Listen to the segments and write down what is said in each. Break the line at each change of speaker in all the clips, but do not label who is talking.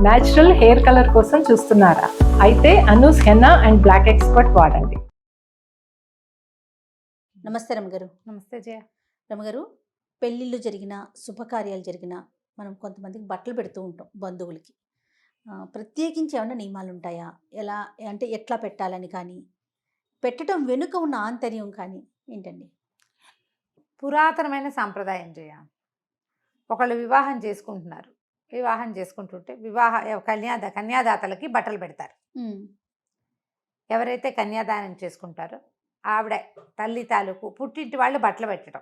Natural hair colour కోసం చూస్తున్నారా? అయితే Anoos henna and black expert వాడండి.
నమస్తే రమగారు.
నమస్తే జయ.
రమగారు, పెళ్ళిళ్ళు జరిగిన శుభకార్యాలు జరిగిన మనం కొంతమందికి బట్టలు పెడుతూ ఉంటాం బంధువులకి. ప్రత్యేకించి ఏమైనా నియమాలు ఉంటాయా? ఎలా అంటే ఎట్లా పెట్టాలని కానీ, పెట్టడం వెనుక ఉన్న ఆంతర్యం కానీ ఏంటండి?
పురాతనమైన సాంప్రదాయం జయ. ఒకళ్ళు వివాహం చేసుకుంటున్నారు. వివాహం చేసుకుంటుంటే కన్యాదాతలకి బట్టలు పెడతారు. ఎవరైతే కన్యాదానం చేసుకుంటారో ఆవిడ తల్లి తాలూకు పుట్టింటి వాళ్ళు బట్టలు పెట్టడం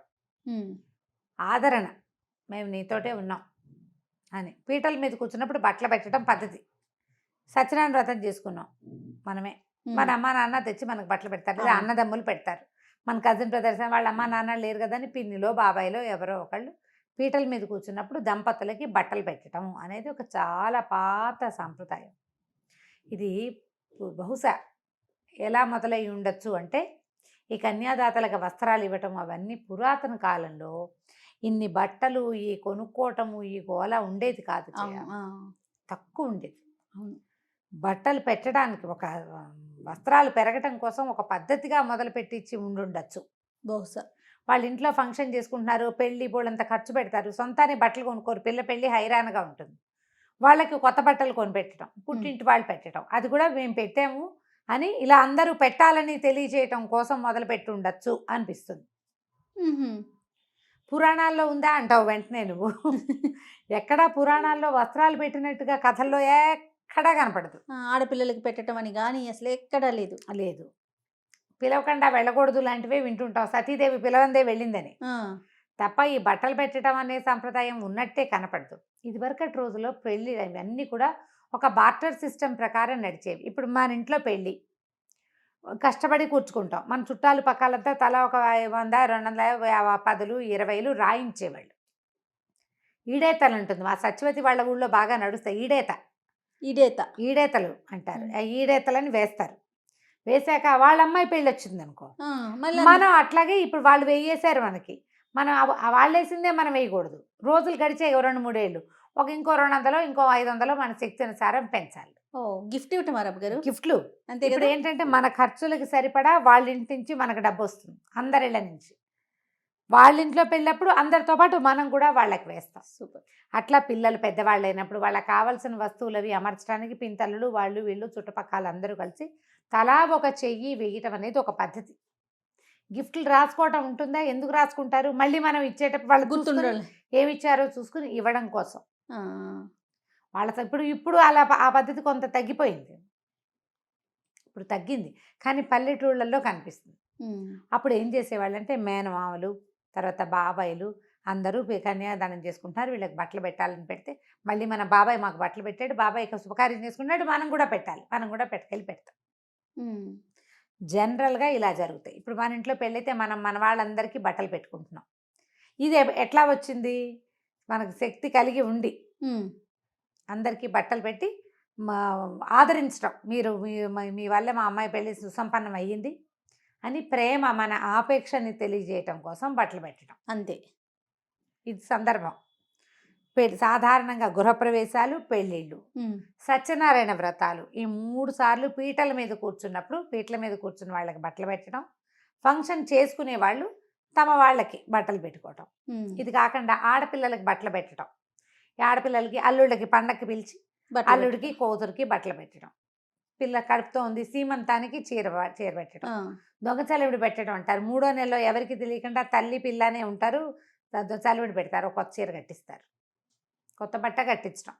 ఆదరణ, మేము నీతోటే ఉన్నాం అని. పీటల మీద కూర్చున్నప్పుడు బట్టలు పెట్టడం పద్ధతి. సత్యనారాయణ వ్రతం చేసుకున్నాం మనమే, మన అమ్మ నాన్న తెచ్చి మనకు బట్టలు పెడతారు, లేదా అన్నదమ్ములు పెడతారు. మన కజిన్ బ్రదర్స్ వాళ్ళ అమ్మ నాన్న లేరు కదా అని పిన్నిలో బాబాయిలో ఎవరో ఒకళ్ళు పీటల మీద కూర్చున్నప్పుడు దంపతులకి బట్టలు పెట్టడం అనేది ఒక చాలా పాత సాంప్రదాయం. ఇది బహుశా ఎలా మొదలై ఉండొచ్చు అంటే, ఈ కన్యాదాతలకు వస్త్రాలు ఇవ్వటం అవన్నీ పురాతన కాలంలో ఇన్ని బట్టలు ఈ కొనుక్కోవటము ఈ గోల ఉండేది కాదు, తక్కువ ఉండేది. బట్టలు పెట్టడానికి ఒక వస్త్రాలు పెరగటం కోసం ఒక పద్ధతిగా మొదలు పెట్టించి ఉండుండొచ్చు బహుశా. వాళ్ళ ఇంట్లో ఫంక్షన్ చేసుకుంటున్నారు, పెళ్ళి బోళ్ళంత ఖర్చు పెడతారు, సొంతాన్ని బట్టలు కొనుక్కోరు, పెళ్ళి హైరాన్గా ఉంటుంది. వాళ్ళకి కొత్త బట్టలు కొనిపెట్టడం, పుట్టింటి వాళ్ళు పెట్టడం, అది కూడా మేము పెట్టాము అని ఇలా అందరూ పెట్టాలని తెలియజేయటం కోసం మొదలుపెట్టి ఉండొచ్చు అనిపిస్తుంది. పురాణాల్లో ఉందా అంటావు వెంటనే నువ్వు. ఎక్కడా పురాణాల్లో వస్త్రాలు పెట్టినట్టుగా కథల్లో ఎక్కడా కనపడదు.
ఆడపిల్లలకి పెట్టడం అని కానీ అసలు ఎక్కడా లేదు.
లేదు, పిలవకుండా వెళ్ళకూడదు లాంటివే వింటుంటాం. సతీదేవి పిలవందే వెళ్ళిందని తప్ప ఈ బట్టలు పెట్టడం అనే సంప్రదాయం ఉన్నట్టే కనపడదు. ఇదివరకటి రోజుల్లో పెళ్ళి ఇవన్నీ కూడా ఒక బార్టర్ సిస్టమ్ ప్రకారం నడిచేవి. ఇప్పుడు మన ఇంట్లో పెళ్ళి కష్టపడి కూర్చుకుంటాం, మన చుట్టాలు పక్కలంతా తల ఒక 100, 200, 10, 20 రాయించేవాళ్ళు. ఈడేతలు ఉంటుంది, మా సత్యవతి వాళ్ళ ఊళ్ళో బాగా నడుస్తాయి. ఈడేతలు అంటారు. ఈడేతలని వేస్తారు. వేసాక వాళ్ళ అమ్మాయి పెళ్ళి వచ్చింది అనుకో, మనం అట్లాగే ఇప్పుడు వాళ్ళు వేయేసారు మనకి, మనం వాళ్ళు వేసిందే మనం వేయకూడదు. రోజులు గడిచే 2-3 ఏళ్ళు ఇంకో 200 ఇంకో 500 మన శక్తి అనుసారం పెంచాలి.
గిఫ్ట్ ఇవ్వటం గారు,
గిఫ్ట్లు అంతే. ఇప్పుడు ఏంటంటే మన ఖర్చులకి సరిపడా వాళ్ళ ఇంటి నుంచి మనకు డబ్బు వస్తుంది, అందరిళ్ళ నుంచి. వాళ్ళ ఇంట్లో పెళ్ళప్పుడు అందరితో పాటు మనం కూడా వాళ్ళకి వేస్తాం.
సూపర్.
అట్లా పిల్లలు పెద్దవాళ్ళు అయినప్పుడు వాళ్ళకి కావాల్సిన వస్తువులు అవి అమర్చడానికి పింతలు వాళ్ళు వీళ్ళు చుట్టుపక్కల అందరూ కలిసి తలా ఒక చెయ్యి వేయటం అనేది ఒక పద్ధతి. గిఫ్ట్లు రాసుకోవటం ఉంటుందా? ఎందుకు రాసుకుంటారు? మళ్ళీ మనం ఇచ్చేటప్పుడు వాళ్ళు గుర్తుండాలి, ఏమి ఇచ్చారో చూసుకుని ఇవ్వడం కోసం. వాళ్ళతో ఇప్పుడు అలా ఆ పద్ధతి కొంత తగ్గిపోయింది, ఇప్పుడు తగ్గింది, కానీ పల్లెటూళ్ళల్లో కనిపిస్తుంది. అప్పుడు ఏం చేసేవాళ్ళు అంటే మేనమామలు, తర్వాత బాబాయిలు అందరూ కన్యాదానం చేసుకుంటున్నారు, వీళ్ళకి బట్టలు పెట్టాలని పెడితే మళ్ళీ మన బాబాయ్ మాకు బట్టలు పెట్టాడు, బాబాయ్ ఇక శుభకార్యం చేసుకున్నాడు, మనం కూడా పెట్టాలి, మనం కూడా పెట్టుకెళ్ళి పెడతాం. జనరల్గా ఇలా జరుగుతాయి. ఇప్పుడు మన ఇంట్లో పెళ్ళైతే మనం మన వాళ్ళందరికీ బట్టలు పెట్టుకుంటున్నాం. ఇది ఎట్లా వచ్చింది? మనకు శక్తి కలిగి ఉండి అందరికీ బట్టలు పెట్టి ఆదరించడం, మీరు మీ వల్ల మా అమ్మాయి పెళ్ళి సుసంపన్నం అయ్యింది అని ప్రేమ, మన ఆపేక్షని తెలియజేయటం కోసం బట్టలు పెట్టడం అంతే. ఇది సందర్భం. సాధారణంగా గృహప్రవేశాలు, పెళ్ళిళ్ళు, సత్యనారాయణ వ్రతాలు, ఈ 3 సార్లు పీటల మీద కూర్చున్నప్పుడు పీటల మీద కూర్చున్న వాళ్ళకి బట్టలు పెట్టడం, ఫంక్షన్ చేసుకునే వాళ్ళు తమ వాళ్ళకి బట్టలు పెట్టుకోవటం. ఇది కాకుండా ఆడపిల్లలకి బట్టలు పెట్టడం, ఆడపిల్లలకి అల్లుళ్ళకి పండక్కి పిలిచి అల్లుడికి కూతురికి బట్టలు పెట్టడం, పిల్ల కడుపుతో ఉంది సీమంతానికి చీర పెట్టడం, దొంగచలివిడి పెట్టడం అంటారు. 3వ నెలలో ఎవరికి తెలియకుండా తల్లి పిల్లనే ఉంటారు, చలివిడి పెడతారు, కొత్త చీర కట్టిస్తారు, కొత్త బట్ట కట్టించడం.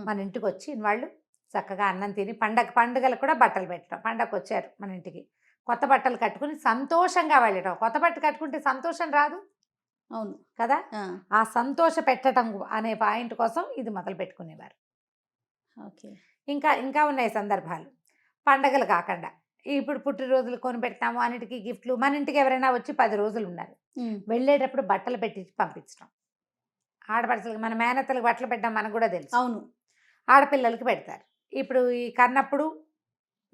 మన ఇంటికి వచ్చి వాళ్ళు చక్కగా అన్నం తిని పండుగలకు కూడా బట్టలు పెట్టడం. పండగకు వచ్చారు మన ఇంటికి, కొత్త బట్టలు కట్టుకుని సంతోషంగా వెళ్ళడం. కొత్త బట్ట కట్టుకుంటే సంతోషం రాదు, అవును కదా? ఆ సంతోష పెట్టడం అనే పాయింట్ కోసం ఇది మొదలు పెట్టుకునేవారు. ఓకే. ఇంకా ఉన్నాయి సందర్భాలు. పండగలు కాకుండా ఇప్పుడు పుట్టినరోజులు కొని పెడతాము, అన్నిటికీ గిఫ్ట్లు. మన ఇంటికి ఎవరైనా వచ్చి 10 రోజులు ఉన్నారు, వెళ్ళేటప్పుడు బట్టలు పెట్టి పంపించడం. ఆడపడుచులకి, మన మేనత్తలకు బట్టలు పెట్టడం మనకు కూడా తెలుసు, అవును. ఆడపిల్లలకి పెడతారు. ఇప్పుడు ఈ కన్నప్పుడు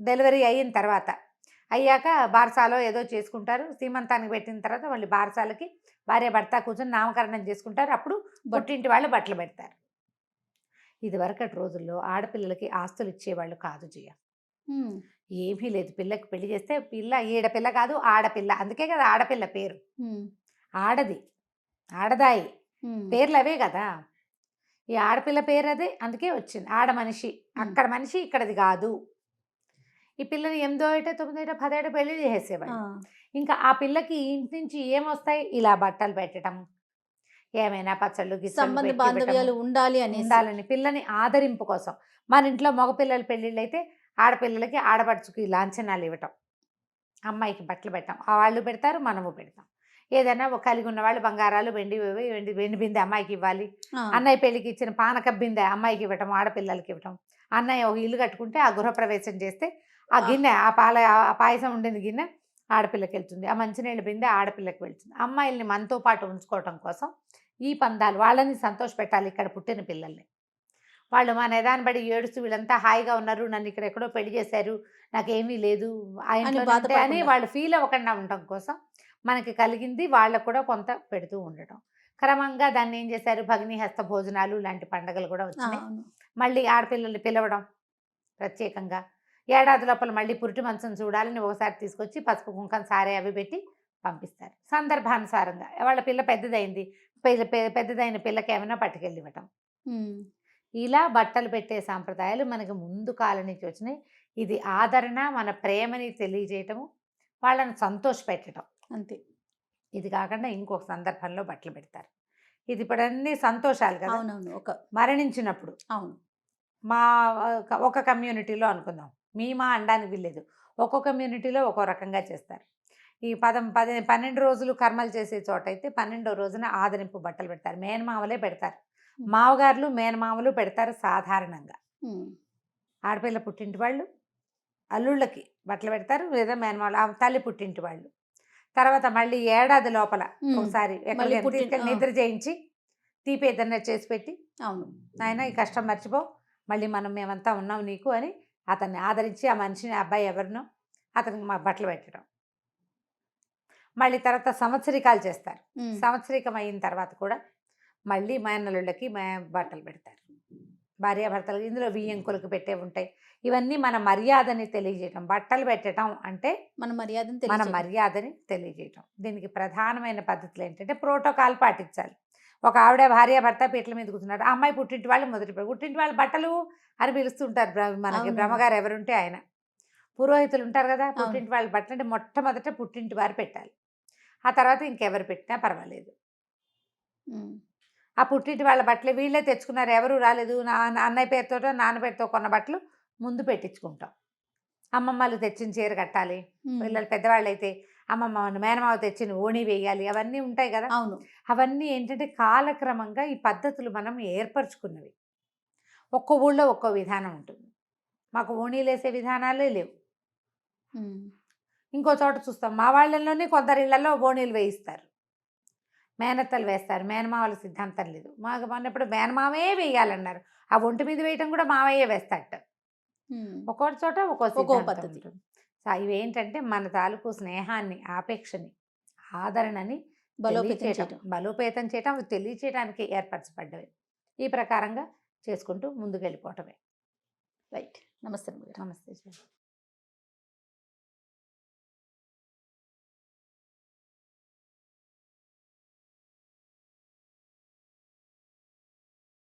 డెలివరీ అయిన తర్వాత అయ్యాక బారసాలో ఏదో చేసుకుంటారు. సీమంతానికి పెట్టిన తర్వాత వాళ్ళు బారసాలకి భార్య భర్త కూర్చొని నామకరణం చేసుకుంటారు. అప్పుడు పుట్టింటి వాళ్ళు బట్టలు పెడతారు. ఇది వరకటి రోజుల్లో ఆడపిల్లలకి ఆస్తులు ఇచ్చేవాళ్ళు కాదు జయ.
ఉమ్,
ఏమీ లేదు, పిల్లకి పెళ్లి చేస్తే పిల్ల ఈడపిల్ల కాదు ఆడపిల్ల, అందుకే కదా ఆడపిల్ల పేరు.
ఉమ్,
ఆడది, ఆడదాయి,
ఉమ్,
పేర్లు అవే కదా. ఈ ఆడపిల్ల పేరు అదే, అందుకే వచ్చింది ఆడ మనిషి. అక్కడ మనిషి ఇక్కడది కాదు. ఈ పిల్లని 8 ఏట 9 ఏట 10 ఏట పెళ్లి
ఆ,
చేసేవాళ్ళు. ఇంకా ఆ పిల్లకి ఇంటి నుంచి ఏమొస్తాయి, ఇలా బట్టలు పెట్టడం, ఏమైనా పచ్చళ్ళు గిచ్చళ్ళు
సంబంధ
పెట్టి
బాంధవ్యాలు
పెట్టడము,
ఉండాలి అనేసి.
ఉండాలని పిల్లని ఆదరింపు కోసం. మన ఇంట్లో మగపిల్లల పెళ్ళిళ్ళు అయితే ఆడపిల్లలకి ఆడపడుచుకి లాంఛనాలు ఇవ్వటం, అమ్మాయికి బట్టలు పెట్టాం, వాళ్ళు పెడతారు మనము పెడతాం. ఏదైనా కలిగి ఉన్న వాళ్ళు బంగారాలు వెండి బిందె అమ్మాయికి ఇవ్వాలి.
ఆ,
అన్నయ్య పెళ్ళికి ఇచ్చిన పానక బిందె అమ్మాయికి ఇవ్వటం, ఆడపిల్లలకి ఇవ్వటం. అన్నయ్య ఒక ఇల్లు కట్టుకుంటే ఆ గృహప్రవేశం చేస్తే ఆ గిన్నె, ఆ పాయసం ఉండిన గిన్నె ఆడపిల్లకి వెళ్తుంది, ఆ మంచినీళ్ళ బిందె ఆడపిల్లకి వెళ్తుంది. అమ్మాయిల్ని మనతో పాటు ఉంచుకోవటం కోసం ఈ పందాలు, వాళ్ళని సంతోషపెట్టాలి ఇక్కడ పుట్టిన పిల్లల్ని. వాళ్ళు మా నిదాన్ని బడి ఏడుస్తూ వీళ్ళంతా హాయిగా ఉన్నారు, నన్ను ఇక్కడ ఎక్కడో పెళ్లి చేశారు, నాకేమీ లేదు ఆ ఇంట్లో అని
బాధపడకుండా.
వాళ్ళు ఫీల్ అవ్వకుండా ఉండటం కోసం మనకి కలిగింది వాళ్ళకు కూడా కొంత పెడుతూ ఉండటం. క్రమంగా దాన్ని ఏం చేశారు, భగిని హస్త భోజనాలు లాంటి పండుగలు కూడా
ఆ,
వచ్చినాయి.
అవును.
మళ్ళీ ఆడపిల్లల్ని పిలవడం ప్రత్యేకంగా. ఏడాది లోపల మళ్ళీ పురిటి మంచం చూడాలని ఒకసారి తీసుకొచ్చి పసుపు కుంకం సారే అవి పెట్టి పంపిస్తారు. సందర్భానుసారంగా వాళ్ళ పిల్ల పెద్దదైంది, పెద్దదైన పిల్లకి ఏమైనా పట్టుకెళ్ళి ఇవ్వటం.
ఉమ్,
ఇలా బట్టలు పెట్టే సాంప్రదాయాలు మనకి ముందు కాలం నుంచి వచ్చినాయి. ఇది ఆదరణ, మన ప్రేమని తెలియజేయటము, వాళ్ళని సంతోష పెట్టడం.
అంతే.
ఇది కాకుండా ఇంకొక సందర్భంలో బట్టలు పెడతారు. ఇది ఇప్పుడు అన్ని సంతోషాలు కదా.
అవునవును.
మరణించినప్పుడు
అవును.
మా ఒక కమ్యూనిటీలో అనుకుందాం, మా అనడానికి వీల్లేదు, ఒక్కో కమ్యూనిటీలో ఒక్కో రకంగా చేస్తారు. ఈ 12 రోజులు కర్మలు చేసే చోట అయితే 12వ రోజున ఆదరింపు బట్టలు పెడతారు. మేనమామలే పెడతారు, మామగారులు మేనమామలు పెడతారు సాధారణంగా.
ఉమ్,
ఆడపిల్ల పుట్టింటి వాళ్ళు అల్లుళ్ళకి బట్టలు పెడతారు, లేదా మేనమామలు, ఆ తల్లి పుట్టింటి వాళ్ళు. తర్వాత మళ్ళీ ఏడాది లోపల ఒకసారి ఎక్కడికి తీసుకెళ్ళి నిద్ర చేయించి తీపి ఏదన్నా చేసి పెట్టి,
అవును,
నాయన ఈ కష్టం మర్చిపో, మళ్ళీ మేమంతా ఉన్నాం నీకు అని అతన్ని ఆదరించి, ఆ మనిషిని, అబ్బాయి ఎవరినో అతనికి మా బట్టలు పెట్టడం. మళ్ళీ తర్వాత సంవత్సరికాలు చేస్తారు. సంవత్సరికం అయిన తర్వాత కూడా మళ్ళీ మేనల్లుళ్ళకి బట్టలు పెడతారు, భార్యాభర్తలకు. ఇందులో వియ్యంకులకు పెట్టే ఉంటాయి. ఇవన్నీ మన మర్యాదని తెలియజేయటం. బట్టలు పెట్టడం అంటే
మన
మర్యాదని తెలియజేయటం. దీనికి ప్రధానమైన పద్ధతులు ఏంటంటే ప్రోటోకాల్ పాటించాలి. ఒక ఆవిడ భార్యాభర్త పీటల మీద కూర్చున్నారు, ఆ అమ్మాయి పుట్టింటి వాళ్ళు పుట్టింటి వాళ్ళ బట్టలు అని పిలుస్తుంటారు మనకి. బ్రహ్మగారు ఎవరుంటే ఆయన, పురోహితులు ఉంటారు కదా, పుట్టింటి వాళ్ళ బట్టలు అంటే మొట్టమొదట పుట్టింటి వారు పెట్టాలి. ఆ తర్వాత ఇంకెవరు పెట్టినా పర్వాలేదు. ఆ పుట్టింటి వాళ్ళ బట్టలు వీళ్ళే తెచ్చుకున్నారు, ఎవరు రాలేదు. అన్నయ్య పేరుతో నాన్న పేరుతో కొన్న బట్టలు ముందు పెట్టించుకుంటాం. అమ్మమ్మలు తెచ్చిన చీర కట్టాలి, పిల్లలు పెద్దవాళ్ళు అయితే అమ్మమ్మ మేనమావ తెచ్చిన ఓణి వేయాలి, అవన్నీ ఉంటాయి కదా.
అవును.
అవన్నీ ఏంటంటే కాలక్రమంగా ఈ పద్ధతులు మనం ఏర్పరచుకున్నవి. ఒక్కో ఊళ్ళో ఒక్కో విధానం ఉంటుంది. మాకు ఓణీలు వేసే విధానాలే లేవు. ఇంకో చోట చూస్తాం, మా వాళ్ళల్లోనే కొందరి ఇళ్లలో ఓణీలు వేయిస్తారు, మేనత్తలు వేస్తారు, మేనమావల సిద్ధాంతం లేదు. మాకు మొన్నప్పుడు మేనమావే వేయాలన్నారు, ఆ ఒంటి మీద వేయటం కూడా మావయ్యే వేస్తాట. ఒక్కో చోట ఒక్కో పద్ధతి. ఇవేంటంటే మన తాలూకు స్నేహాన్ని, ఆపేక్షని, ఆదరణని బలోపేతం చేయటం, తెలియచేయడానికి ఏర్పరచబడ్డవి. ఈ ప్రకారంగా చేసుకుంటూ ముందుకు వెళ్ళిపోవటమే.
రైట్. నమస్తే.
నమస్తే.